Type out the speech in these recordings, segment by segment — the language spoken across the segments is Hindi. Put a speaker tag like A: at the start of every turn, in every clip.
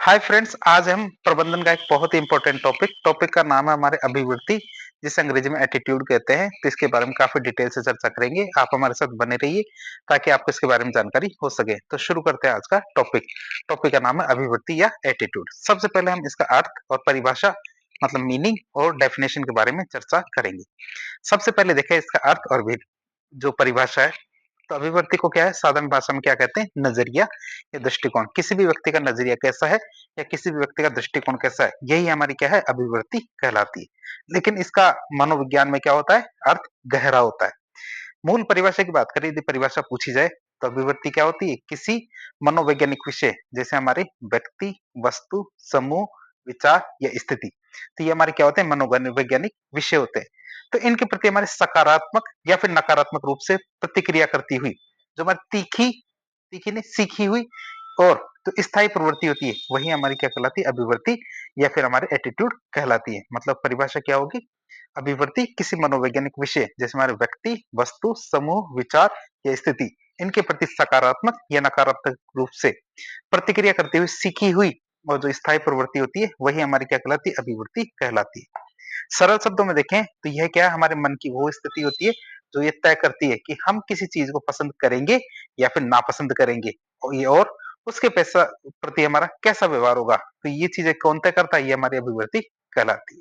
A: हाय फ्रेंड्स, आज हम प्रबंधन का एक बहुत ही इंपॉर्टेंट टॉपिक का नाम है हमारे अभिवृत्ति, जिसे अंग्रेजी में एटीट्यूड कहते हैं। तो इसके बारे में काफी डिटेल से चर्चा करेंगे। आप हमारे साथ बने रहिए ताकि आपको इसके बारे में जानकारी हो सके। तो शुरू करते हैं आज का टॉपिक का नाम है अभिवृत्ति या एटीट्यूड। सबसे पहले हम इसका अर्थ और परिभाषा मतलब मीनिंग और डेफिनेशन के बारे में चर्चा करेंगे। सबसे पहले देखें इसका अर्थ और भी जो परिभाषा है। तो अभिव्यक्ति को क्या है, साधारण भाषा में क्या कहते हैं, नजरिया या दृष्टिकोण। किसी भी व्यक्ति का नजरिया कैसा है या किसी भी व्यक्ति का दृष्टिकोण कैसा है, यही हमारी क्या है, अभिवृत्ति कहलाती है। लेकिन इसका मनोविज्ञान में क्या होता है, अर्थ गहरा होता है। मूल परिभाषा की बात करें, यदि परिभाषा पूछी जाए तो अभिवृत्ति क्या होती है, किसी मनोवैज्ञानिक विषय जैसे हमारे व्यक्ति, वस्तु, समूह, विचार या स्थिति। तो ये हमारे क्या होते हैं, मनोवैज्ञानिक विषय होते हैं। तो इनके प्रति हमारे सकारात्मक या फिर नकारात्मक रूप से प्रतिक्रिया करती हुई, जो हमारी तीखी तीखी नहीं सीखी हुई और तो स्थायी प्रवृत्ति होती है, वही हमारी क्या कहलाती है, अभिवृत्ति या फिर हमारे एटीट्यूड कहलाती है। मतलब परिभाषा क्या होगी, अभिवृत्ति किसी मनोवैज्ञानिक विषय जैसे हमारे व्यक्ति, वस्तु, समूह, विचार या स्थिति, इनके प्रति सकारात्मक या नकारात्मक रूप से प्रतिक्रिया करते हुए सीखी हुई और जो स्थायी प्रवृत्ति होती है, वही हमारी क्या कहलाती है, अभिवृत्ति कहलाती है। सरल शब्दों में देखें तो यह क्या है, हमारे मन की वो स्थिति होती है जो ये तय करती है कि हम किसी चीज को पसंद करेंगे या फिर नापसंद करेंगे, और उसके पैसा प्रति हमारा कैसा व्यवहार होगा। तो ये चीजें कौन तय करता है, ये हमारी अभिवृत्ति कहलाती है।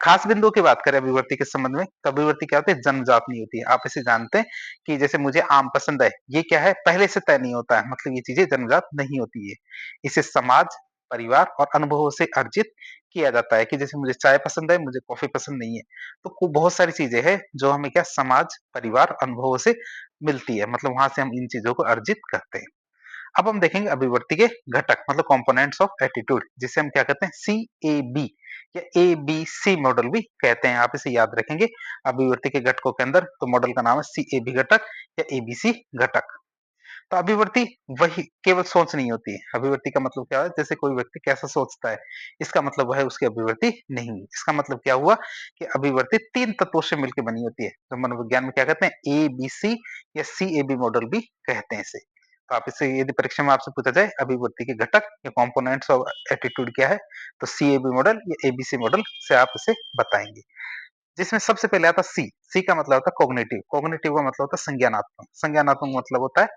A: खास बिंदुओं की बात करें अभिवृत्ति के संबंध में, तो अभिवृत्ति क्या होती है, जन्मजात नहीं होती है। आप इसे जानते हैं कि जैसे मुझे आम पसंद है, ये क्या है, पहले से तय नहीं होता है। मतलब ये चीजें जन्मजात नहीं होती है। इसे समाज, परिवार और अनुभवों से अर्जित किया जाता है। कि जैसे मुझे चाय पसंद है, मुझे कॉफी पसंद नहीं है। तो बहुत सारी चीजें हैं जो हमें क्या, समाज, परिवार, अनुभवों से मिलती है। मतलब वहां से हम इन चीजों को अर्जित करते हैं। अब हम देखेंगे अभिवृत्ति के घटक मतलब कंपोनेंट्स ऑफ एटीट्यूड, जिसे हम क्या कहते हैं, CAB या ABC मॉडल भी कहते हैं। आप इसे याद रखेंगे अभिवृत्ति के घटकों के अंदर। तो मॉडल का नाम है CAB घटक या ABC घटक। तो अभिवृत्ति वही केवल सोच नहीं होती है। अभिवृत्ति का मतलब क्या है, जैसे कोई व्यक्ति कैसा सोचता है, इसका मतलब वह है उसकी अभिवृत्ति नहीं। इसका मतलब क्या हुआ कि अभिवृत्ति तीन तत्वों से मिलकर बनी होती है। तो मनोविज्ञान में क्या कहते हैं, ABC या CAB मॉडल भी कहते हैं इसे। तो आप इसे यदि परीक्षा में आपसे पूछा जाए अभिवृत्ति के घटक या कंपोनेंट्स ऑफ एटीट्यूड क्या है, तो CAB मॉडल या ABC मॉडल से आप इसे बताएंगे। जिसमें सबसे पहले आता सी। सी का मतलब होता है कॉग्निटिव। कॉग्निटिव का मतलब होता है संज्ञानात्मक। संज्ञानात्मक मतलब होता है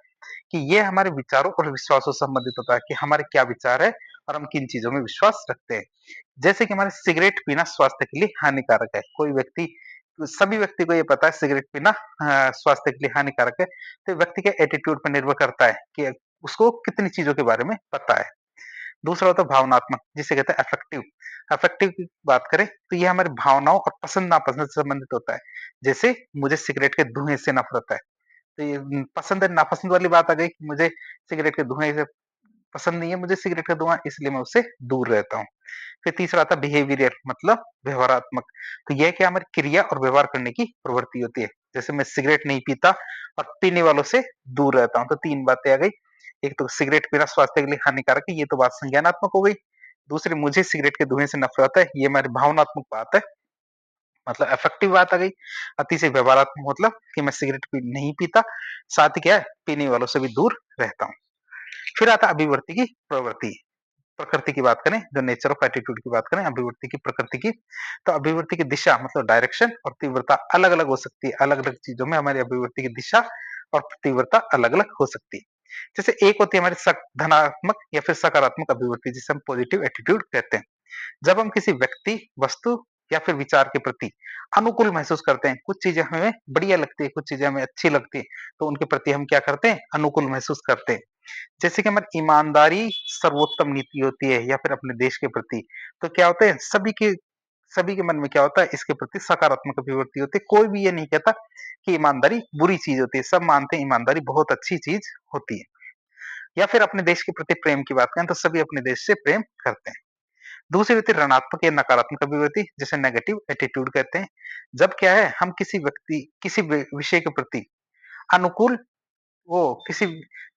A: कि ये हमारे विचारों और विश्वासों से संबंधित होता है कि हमारे क्या विचार है और हम किन चीजों में विश्वास रखते हैं। जैसे कि हमारे सिगरेट पीना स्वास्थ्य के लिए हानिकारक है। कोई व्यक्ति, सभी व्यक्ति को ये पता है सिगरेट पीना स्वास्थ्य के लिए हानिकारक है। तो व्यक्ति के एटीट्यूड पर निर्भर करता है कि उसको कितनी चीजों के बारे में पता है। दूसरा होता है भावनात्मक, जिसे कहते हैं अफेक्टिव। अफेक्टिव की बात करें तो ये हमारी भावनाओं और पसंद नापसंद से संबंधित होता है। जैसे मुझे सिगरेट के धुएं से नफरत है, तो ये पसंद है नापसंद वाली बात आ गई कि मुझे सिगरेट के धुएं से पसंद नहीं है, मुझे सिगरेट का धुआं, इसलिए मैं उससे दूर रहता हूँ। फिर तीसरा आता है बिहेवियरल मतलब व्यवहारात्मक। तो यह क्या, हमारी क्रिया और व्यवहार करने की प्रवृत्ति होती है। जैसे मैं सिगरेट नहीं पीता और पीने वालों से दूर रहता हूँ। तो तीन बातें आ गई। एक तो सिगरेट पीना स्वास्थ्य के लिए हानिकारक है, ये तो बात संज्ञानात्मक हो गई। दूसरी, मुझे सिगरेट के धुएं से नफरत है, ये हमारी भावनात्मक बात है, मतलब अफेक्टिव बात आ गई। और तीसरी व्यवहारात्मक मतलब कि मैं सिगरेट नहीं पीता, साथ ही क्या है, पीने वालों से भी दूर रहता हूँ। फिर आता है अभिवृत्ति की प्रवृत्ति। प्रकृति की बात करें, जो नेचर ऑफ एटीट्यूड की बात करें, अभिवृत्ति की प्रकृति की, तो अभिवृत्ति की दिशा मतलब डायरेक्शन और तीव्रता अलग अलग हो सकती है। अलग अलग चीजों में हमारी अभिवृत्ति की दिशा और तीव्रता अलग अलग हो सकती है। जैसे एक होती है हमारी धनात्मक या फिर सकारात्मक अभिवृत्ति, जिसे हम पॉजिटिव एटीट्यूड कहते हैं। जब हम किसी व्यक्ति, वस्तु या फिर विचार के प्रति अनुकूल महसूस करते हैं, कुछ चीजें हमें बढ़िया लगती है, कुछ चीजें हमें अच्छी लगती है, तो उनके प्रति हम क्या करते हैं, अनुकूल महसूस करते हैं। जैसे कि हमारी ईमानदारी सर्वोत्तम नीति होती है या फिर अपने देश के प्रति, तो क्या होता है, सभी के मन में क्या होता है, इसके प्रति सकारात्मक अभिवृत्ति होती है। कोई भी ये नहीं कहता कि ईमानदारी बुरी चीज होती है, सब मानते हैं ईमानदारी बहुत अच्छी चीज होती है। या फिर अपने देश के प्रति प्रेम की बात करें तो सभी अपने देश से प्रेम करते हैं। दूसरी होती है ऋणात्मक या नकारात्मक अभिवृत्ति, जिसे नेगेटिव एटीट्यूड कहते हैं। जब क्या है, हम किसी विषय के प्रति अनुकूल वो किसी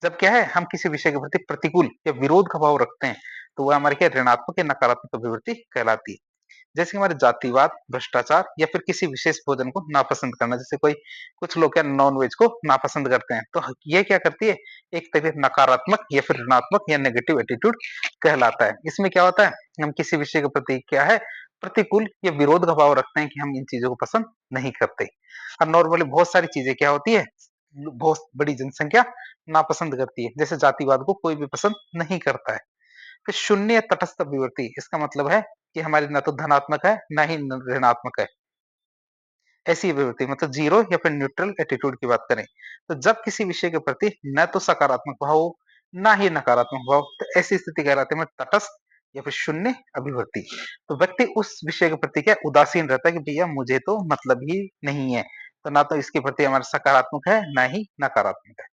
A: जब क्या है, हम किसी विषय के प्रति प्रतिकूल या विरोध का भाव रखते हैं, तो वो हमारी क्या ऋणात्मक या नकारात्मक अभिवृत्ति कहलाती है। जैसे कि हमारे जातिवाद, भ्रष्टाचार या फिर किसी विशेष भोजन को नापसंद करना। जैसे कोई कुछ लोग क्या नॉन-वेज को नापसंद करते हैं, तो ये क्या करती है, एक तरह नकारात्मक या फिर ऋणात्मक या नेगेटिव एटीट्यूड कहलाता है। इसमें क्या होता है, हम किसी विषय के प्रति क्या है, प्रतिकूल या विरोध का भाव रखते हैं कि हम इन चीज़ों को पसंद नहीं करते। अब नॉर्मली बहुत सारी चीज़ें क्या होती है, बहुत बड़ी जनसंख्या नापसंद करती है, जैसे जातिवाद को कोई भी पसंद नहीं करता है। फिर शून्य तटस्थ अभिवृत्ति, इसका मतलब है कि हमारी ना तो धनात्मक है, ना ही ऋणात्मक है। ऐसी अभिवृत्ति मतलब ज़ीरो या फिर न्यूट्रल एटीट्यूड की बात करें, तो जब किसी विषय के प्रति न तो सकारात्मक भाव हो, ना ही नकारात्मक भाव, तो ऐसी स्थिति कहलाती है तटस्थ या फिर शून्य अभिवृत्ति। तो व्यक्ति उस विषय के प्रति क्या उदासीन रहता है कि भैया मुझे तो मतलब ही नहीं है, तो ना तो इसके प्रति हमारा सकारात्मक है, ना ही नकारात्मक है।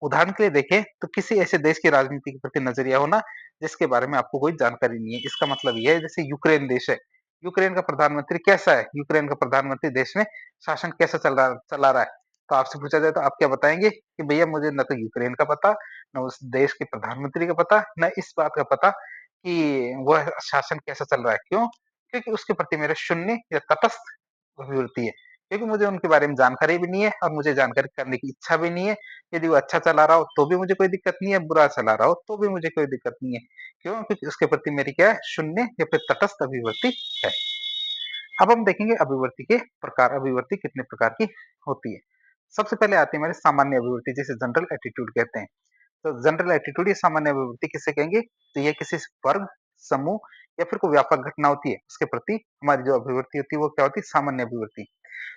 A: उदाहरण के लिए देखें तो किसी ऐसे देश की राजनीति के प्रति नजरिया होना जिसके बारे में आपको कोई जानकारी नहीं है। इसका मतलब ये है जैसे यूक्रेन देश है, यूक्रेन का प्रधानमंत्री कैसा है, यूक्रेन का प्रधानमंत्री देश में शासन कैसा चला रहा है, तो आपसे पूछा जाए तो आप क्या बताएंगे कि भैया मुझे न तो यूक्रेन का पता, न उस देश के प्रधानमंत्री का पता, न इस बात का पता कि वह शासन कैसा चल रहा है। क्यों? क्योंकि उसके प्रति मेरा शून्य या तटस्थ अभिवृत्ति है, क्योंकि मुझे उनके बारे में जानकारी भी नहीं है और मुझे जानकारी करने की इच्छा भी नहीं है। यदि वो अच्छा चला रहा हो तो भी मुझे कोई दिक्कत नहीं है, बुरा चला रहा हो तो भी मुझे कोई दिक्कत नहीं है। क्यों? क्योंकि उसके प्रति मेरी क्या है, शून्य या फिर तटस्थ अभिवृत्ति है। अब हम देखेंगे अभिवृत्ति के प्रकार, अभिवृत्ति कितने प्रकार की होती है। सबसे पहले आती है हमारी सामान्य अभिवृत्ति, जिसे जनरल एटीट्यूड कहते हैं। तो जनरल एटीट्यूड या सामान्य अभिवृत्ति किसे कहेंगे, तो ये किसी वर्ग, समूह या फिर कोई व्यापक घटना होती है उसके प्रति हमारी जो अभिवृत्ति होती है वो क्या होती है, सामान्य अभिवृत्ति।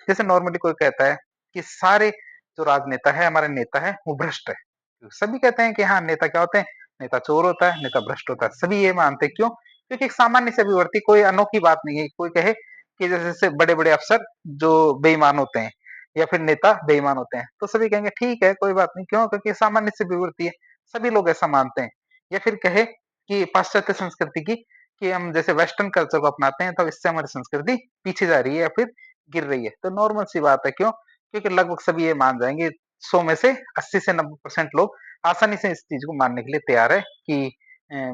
A: जैसे नॉर्मली कोई कहता है कि सारे जो राजनेता है, हमारे नेता है वो भ्रष्ट है। तो सभी कहते हैं कि हाँ नेता क्या होते हैं, नेता चोर होता है, नेता भ्रष्ट होता है, सभी ये मानते हैं। क्यों? क्योंकि एक सामान्य से अभिवृत्ति, कोई अनोखी बात नहीं है। कोई कहे कि जैसे बड़े बड़े अफसर जो बेईमान होते हैं या फिर नेता बेईमान होते हैं, तो सभी कहेंगे ठीक है कोई बात नहीं। क्यों? क्योंकि सामान्य से विवृत्ति है, सभी लोग ऐसा मानते हैं। या फिर कहे कि पाश्चात्य संस्कृति की, कि हम जैसे वेस्टर्न कल्चर को अपनाते हैं तो इससे हमारी संस्कृति पीछे जा रही है या फिर गिर रही है। तो नॉर्मल सी बात है। क्यों? क्योंकि लगभग सभी ये मान जाएंगे, 100 में से 80 से 90% लोग आसानी से इस चीज को मानने के लिए तैयार है कि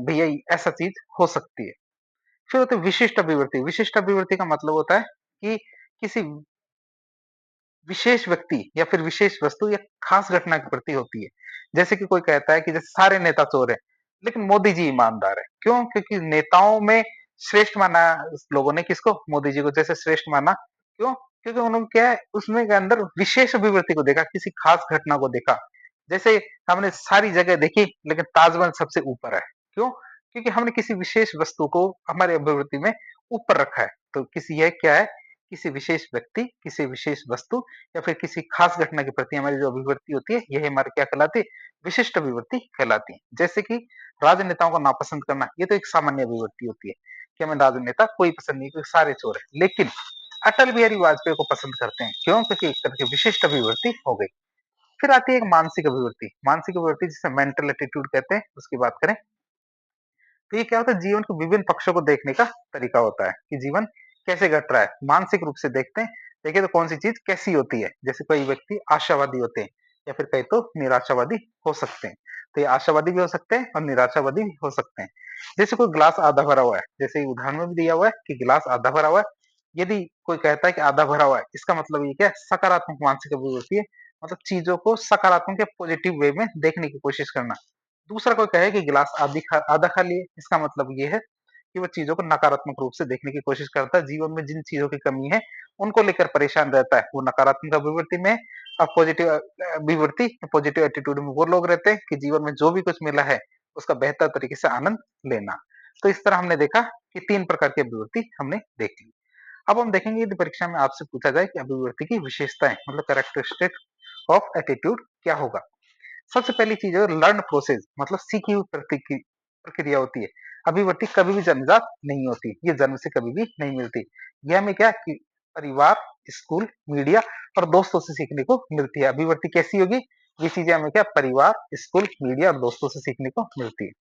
A: भैया ऐसा चीज हो सकती है। फिर होती है विशिष्ट अभिवृत्ति। विशिष्ट अभिवृत्ति का मतलब होता है कि किसी विशेष व्यक्ति या फिर विशेष वस्तु या खास घटना के प्रति होती है। जैसे कि कोई कहता है कि जैसे सारे नेता चोर हैं, लेकिन मोदी जी ईमानदार है। क्यों? क्योंकि नेताओं में श्रेष्ठ माना लोगों ने किसको, मोदी जी को जैसे श्रेष्ठ माना। क्यों? क्योंकि उन्होंने क्या है, उसमें के अंदर विशेष अभिवृत्ति को देखा, किसी खास घटना को देखा। जैसे हमने सारी जगह देखी लेकिन ताजमहल सबसे ऊपर है। क्यों? क्योंकि हमने किसी विशेष वस्तु को हमारी अभिवृत्ति में ऊपर रखा है। तो किसी यह क्या है, किसी विशेष व्यक्ति, किसी विशेष वस्तु या फिर किसी खास घटना के प्रति हमारी जो अभिवृत्ति होती है, यही हमारी क्या कहलाती है, विशिष्ट अभिवृत्ति कहलाती है। जैसे कि राजनेताओं को नापसंद करना, ये तो एक सामान्य अभिवृत्ति होती है कि हमें राजनेता कोई पसंद नहीं, क्योंकि सारे चोर है। लेकिन अटल बिहारी वाजपेयी को पसंद करते हैं। क्यों? क्योंकि एक तरह की विशिष्ट अभिवृत्ति हो गई। फिर आती है एक मानसिक अभिवृत्ति। मानसिक अभिवृत्ति जिसे मेंटल एटीट्यूड कहते हैं, उसकी बात करें तो ये क्या होता है, जीवन के विभिन्न पक्षों को देखने का तरीका होता है कि जीवन कैसे घट रहा है। मानसिक रूप से देखते हैं, देखिए तो कौन सी चीज कैसी होती है। जैसे कोई व्यक्ति आशावादी होते हैं या फिर कहीं तो निराशावादी हो सकते हैं। तो ये आशावादी भी हो सकते हैं और निराशावादी भी हो सकते हैं। जैसे कोई गिलास आधा भरा हुआ है, जैसे उदाहरण में भी दिया हुआ है कि गिलास आधा भरा हुआ है। यदि कोई कहता है कि आधा भरा हुआ है, इसका मतलब ये क्या है, सकारात्मक मानसिक अभिवृत्ति है। मतलब चीजों को सकारात्मक या पॉजिटिव वे में देखने की कोशिश करना। दूसरा कोई कहे कि गिलास आधा खाली है, इसका मतलब ये है कि वो चीजों को नकारात्मक रूप से देखने की कोशिश करता है। जीवन में जिन चीजों की कमी है उनको लेकर परेशान रहता है, वो नकारात्मक अभिवृत्ति में। और पॉजिटिव अभिवृत्ति, पॉजिटिव एटीट्यूड में वो लोग रहते हैं कि जीवन में जो भी कुछ मिला है उसका बेहतर तरीके से आनंद लेना। तो इस तरह हमने देखा कि 3 प्रकार की अभिवृत्ति हमने देख ली। अब हम देखेंगे यदि परीक्षा में आपसे पूछा जाए कि अभिवृत्ति की विशेषताएं मतलब कैरेक्टरिस्टिक ऑफ एटीट्यूड क्या होगा। सबसे पहली चीज है लर्न प्रोसेस, मतलब सीखी हुई प्रक्रिया होती है। अभिव्यक्ति कभी भी जन्मजात नहीं होती, ये जन्म से कभी भी नहीं मिलती। ये हमें क्या कि परिवार, स्कूल, मीडिया और दोस्तों से सीखने को मिलती है। अभिव्यक्ति कैसी होगी, ये चीजें हमें क्या परिवार, स्कूल, मीडिया और दोस्तों से सीखने को मिलती है।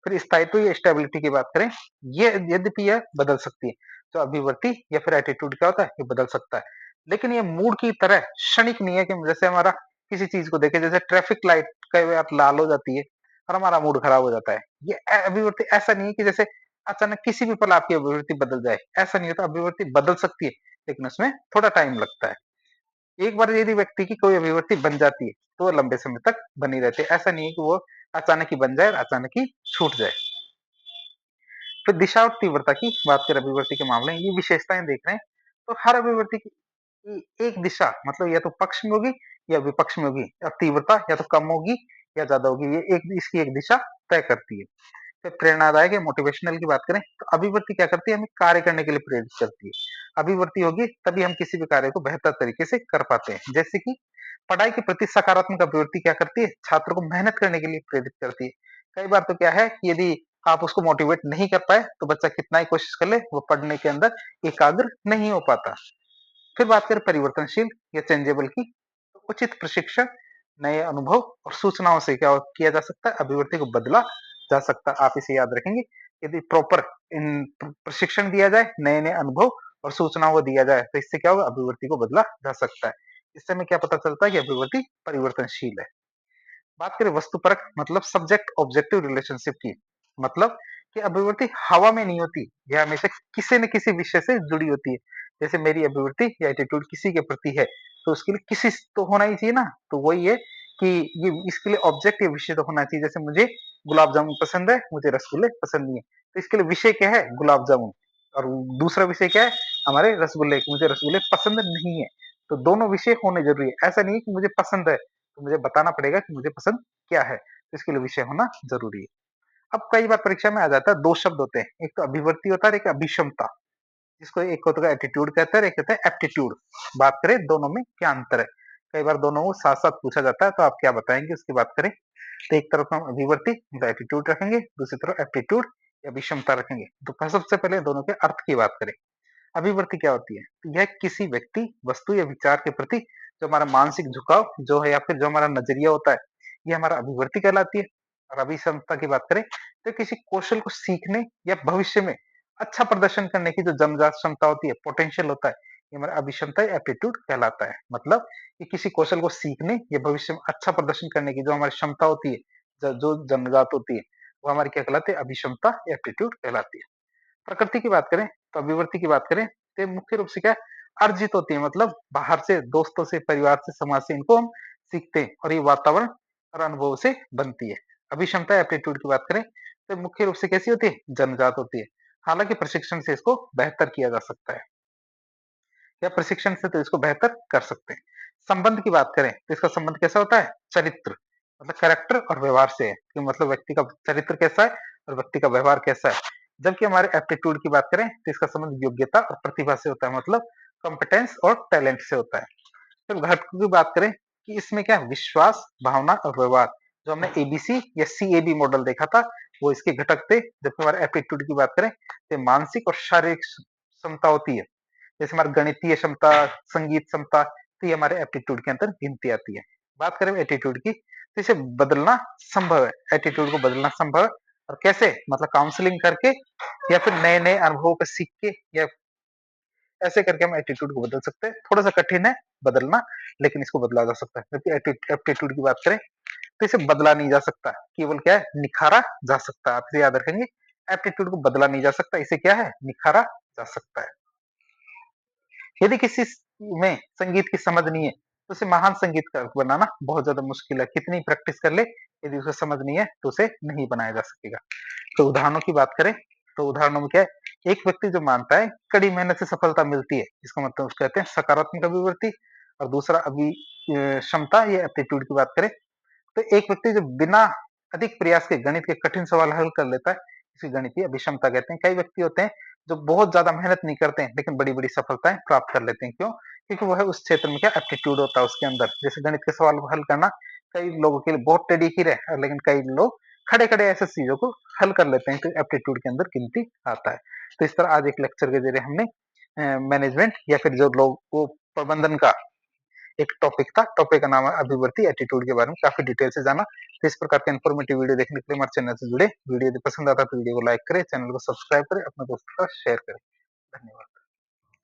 A: फिर स्थायित्व या स्टेबिलिटी की बात करें, ये यद्यपि यह बदल सकती है। तो अभिव्यक्ति या फिर एटीट्यूड क्या होता है, ये बदल सकता है। लेकिन ये मूड की तरह क्षणिक नहीं है कि जैसे हमारा किसी चीज को देखे, जैसे ट्रैफिक लाइट कई बार लाल हो जाती है और हमारा मूड खराब हो जाता है। ये अभिव्यक्ति ऐसा नहीं है कि जैसे अचानक किसी भी पल आपकी अभिवृत्ति बदल जाए, ऐसा नहीं होता। अभिवृत्ति बदल सकती है, लेकिन उसमें थोड़ा टाइम लगता है। एक बार यदि व्यक्ति की कोई अभिवृत्ति बन जाती है, तो वो लंबे समय तक बनी रहती है। ऐसा नहीं है कि वो अचानक ही बन जाए और अचानक ही छूट जाए। फिर दिशा और तीव्रता की बात करें अभिवृत्ति के मामले में, ये विशेषताएं देख रहे हैं, तो हर अभिवृत्ति की एक दिशा मतलब या तो पक्ष में होगी या विपक्ष में होगी, और तीव्रता या तो कम होगी या ज्यादा होगी। ये एक इसकी एक दिशा तय करती है। फिर प्रेरणादायक या मोटिवेशनल की बात करें, तो अभिवृत्ति क्या करती है, हमें कार्य करने के लिए प्रेरित करती है। अभिवृत्ति होगी तभी हम किसी भी कार्य को बेहतर तरीके से कर पाते हैं। जैसे कि पढ़ाई के प्रति सकारात्मक अभिवृत्ति क्या करती है, छात्र को मेहनत करने के लिए प्रेरित करती है। कई बार तो क्या है कि यदि आप उसको मोटिवेट नहीं कर पाए, तो बच्चा कितना ही कोशिश कर ले, वो पढ़ने के अंदर एकाग्र नहीं हो पाता। फिर बात करें परिवर्तनशील या चेंजेबल की, तो उचित प्रशिक्षण, नए अनुभव और सूचनाओं से क्या किया जा सकता है, अभिवृत्ति को बदला जा सकता है। आप इसे याद रखेंगे, यदि प्रॉपर इन प्रशिक्षण दिया जाए, नए नए अनुभव और सूचनाओं को दिया जाए, तो इससे क्या होगा, अभिवृत्ति को बदला जा सकता है। इससे हमें क्या पता चलता है कि अभिवृत्ति परिवर्तनशील है। बात करें वस्तुपरक मतलब सब्जेक्ट ऑब्जेक्टिव रिलेशनशिप की, मतलब कि अभिवृत्ति हवा में नहीं होती, यह हमेशा किसी न किसी विषय से जुड़ी होती है। जैसे मेरी अभिवृत्ति या एटीट्यूड किसी के प्रति है, तो उसके लिए किसी तो होना ही चाहिए ना। तो वही है कि ये इसके लिए ऑब्जेक्ट या विषय तो होना चाहिए। जैसे मुझे गुलाब जामुन पसंद है, मुझे रसगुल्ले पसंद नहीं है, तो इसके लिए विषय क्या है, गुलाब जामुन, और दूसरा विषय क्या है, हमारे रसगुल्ले, मुझे रसगुल्ले पसंद नहीं है। तो दोनों विषय होने जरूरी है। ऐसा नहीं है कि मुझे पसंद है तो मुझे बताना पड़ेगा कि मुझे पसंद क्या है, तो इसके लिए विषय होना जरूरी है। अब कई बार परीक्षा में आ जाता है, दो शब्द होते हैं, एक तो अभिवृत्ति होता है, एक अभिक्षमता, जिसको एक होता है एटीट्यूड कहते हैं, एक कहते हैं एप्टीट्यूड। बात करें दोनों में क्या अंतर है, कई बार दोनों को साथ साथ पूछा जाता है, तो आप क्या बताएंगे उसकी बात करें। तो एक तरफ हम अभिवृत्ति मतलब एटीट्यूड रखेंगे, दूसरी तरफ एप्टीट्यूड या अभिक्षमता रखेंगे। तो सबसे पहले दोनों के अर्थ की बात करें। अभिवृत्ति क्या होती है, तो यह किसी व्यक्ति, वस्तु या विचार के प्रति जो हमारा मानसिक झुकाव जो है, या फिर जो हमारा नजरिया होता है, ये हमारा अभिवृत्ति कहलाती है। और अभिक्षमता की बात करें, तो किसी कौशल को सीखने या भविष्य में अच्छा प्रदर्शन करने की जो जन्मजात क्षमता होती है, पोटेंशियल होता है, ये हमारा अभिक्षमता या एप्टीट्यूड कहलाता है। मतलब कि किसी कौशल को सीखने या भविष्य में अच्छा प्रदर्शन करने की जो हमारी क्षमता होती है, जो जन्मजात होती है, वो हमारी क्या कहलाती है, अभिक्षमता या एप्टीट्यूड कहलाती है। प्रकृति की बात करें, तो अभिवृत्ति की बात करें, तो ये मुख्य रूप से क्या है, अर्जित होती है। मतलब बाहर से, दोस्तों से, परिवार से, समाज से इनको हम सीखते हैं, और ये वातावरण और अनुभव से बनती है। अभिक्षमता एप्टीट्यूड की बात करें, तो मुख्य रूप से कैसी होती है, जन्मजात होती है। हालांकि प्रशिक्षण से इसको बेहतर किया जा सकता है, या प्रशिक्षण से तो इसको बेहतर कर सकते हैं। संबंध की बात करें, तो इसका संबंध कैसा होता है, चरित्र मतलब कैरेक्टर और व्यवहार से है, कि मतलब व्यक्ति का चरित्र कैसा है और व्यक्ति का व्यवहार कैसा है। जबकि हमारे एप्टीट्यूड की बात करें, तो इसका संबंध योग्यता और प्रतिभा से होता है, मतलब कॉम्पिटेंस और टैलेंट से होता है। फिर घटकों की बात करें, कि इसमें क्या है, विश्वास, भावना और व्यवहार, जो हमने एबीसी या सीएबी मॉडल देखा था, वो इसके घटक थे। जबकि हमारे एप्टीट्यूड की बात करें, तो मानसिक और शारीरिक क्षमता होती है। जैसे हमारी गणितीय क्षमता, संगीत क्षमता, तो ये हमारे एप्टीट्यूड के अंदर गिनती आती है। बात करें एटीट्यूड की, तो इसे बदलना संभव है, एटीट्यूड को बदलना संभव है। और कैसे, मतलब काउंसलिंग करके, या फिर नए नए अनुभवों को सीख के, या ऐसे करके हम एटीट्यूड को बदल सकते हैं। थोड़ा सा कठिन है बदलना, लेकिन इसको बदला जा सकता है। जबकि एप्टीट्यूड की बात करें, तो इसे बदला नहीं जा सकता, केवल क्या है, निखारा जा सकता है। आप इसे याद रखेंगे, एप्टीट्यूड को बदला नहीं जा सकता, इसे क्या है, निखारा जा सकता है। यदि किसी में संगीत की समझ नहीं है, तो उसे महान संगीतकार बनाना बहुत ज्यादा मुश्किल है। कितनी प्रैक्टिस कर ले, यदि उसे समझ नहीं है, तो उसे नहीं बनाया जा सकेगा। तो उदाहरणों की बात करें, तो उदाहरणों में क्या है, एक व्यक्ति जो मानता है कड़ी मेहनत से सफलता मिलती है, इसका मतलब उसको कहते हैं सकारात्मक अभिवृत्ति। और दूसरा अभी क्षमता या एप्टीट्यूड की बात करें, तो एक व्यक्ति जो बिना अधिक प्रयास के गणित के कठिन सवाल हल कर लेता है, इसे गणितीय अभिक्षमता कहते हैं। कई व्यक्ति होते हैं जो बहुत ज्यादा मेहनत नहीं करते हैं, लेकिन बड़ी बड़ी सफलताएं प्राप्त कर लेते हैं। क्यों, क्योंकि वह उस क्षेत्र में क्या एप्टीट्यूड होता है उसके अंदर। जैसे गणित के सवाल को हल करना कई लोगों के लिए बहुत टेढ़ी खीर है, लेकिन कई लोग खड़े खड़े ऐसे चीजों को हल कर लेते हैं, तो एप्टीट्यूड के अंदर गिनती आता है। तो इस तरह आज एक लेक्चर के जरिए हमने मैनेजमेंट या फिर जो लोग वो प्रबंधन का एक टॉपिक था, टॉपिक का नाम है अभिवृत्ति, एटीट्यूड के बारे में काफी डिटेल से जाना। तो इस प्रकार के इन्फॉर्मेटिव वीडियो देखने के लिए हमारे चैनल से जुड़े। वीडियो यदि पसंद आता है तो वीडियो को लाइक करें, चैनल को सब्सक्राइब करें, अपने दोस्तों के साथ शेयर करें। धन्यवाद।